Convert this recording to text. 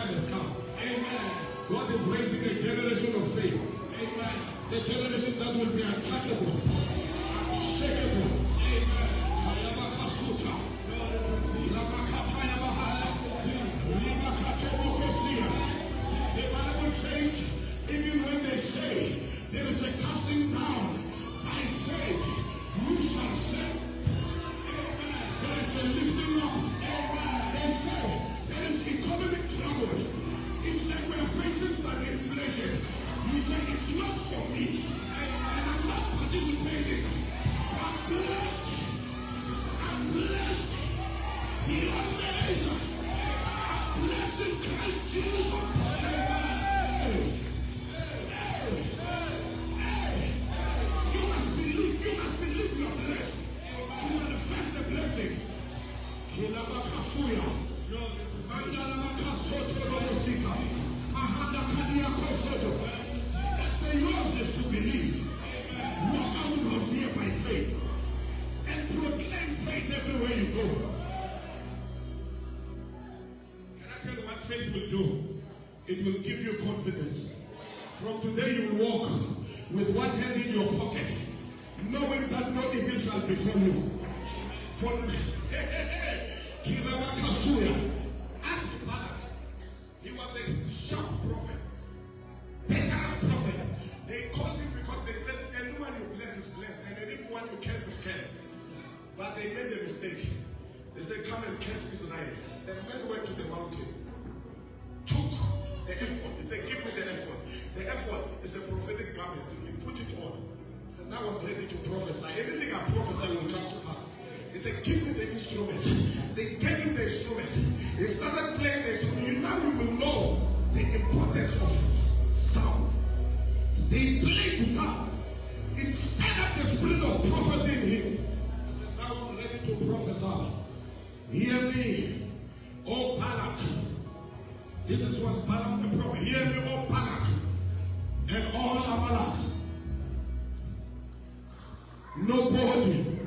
time has come. Amen. God is raising a generation of faith. Amen. The generation that will be untouchable, unshakable. Amen. Kalabakasuta, Glory to Jesus. Lamakataya Bahasa, Limakatebokosia. The Bible says, even when they say there is a casting down by faith, you shall say. There is a lifting up. They say there is economic trouble. It's like we're facing some inflation. You say it's not for me, and I'm not participating. So I'm blessed. I'm blessed beyond measure. I'm blessed in Christ Jesus. You must believe you're blessed to manifest the blessings. Kilabakasuya. Mandalabakasoto Robosika. Mahanda Kadia Kosoto. That's why yours is to believe. Walk out of here by faith. And proclaim faith everywhere you go. Can I tell you what faith will do? It will give you confidence. From today you will walk with one hand in your pocket, knowing that no evil shall befall you. From Kirabakasuya, ask Balak. He was a sharp prophet, dangerous prophet. They called him because they said anyone you bless is blessed, and anyone you curse is cursed. But they made a mistake. They said, come and curse Israel. The men went to the mountain, took the ephod. He said, give me the ephod. The ephod is a prophetic garment. He put it on. He said, now I'm ready to prophesy. Anything I prophesy will come to pass. He said, give me the instrument. They gave him the instrument. He started playing the instrument. Now you will know the importance of sound. They played the sound. It stirred up the spirit of prophecy in him. He said, now I'm ready to prophesy. Hear me, O Balak. This is what's Balak the prophet. Hear me, O Balak, and all Amalek. Nobody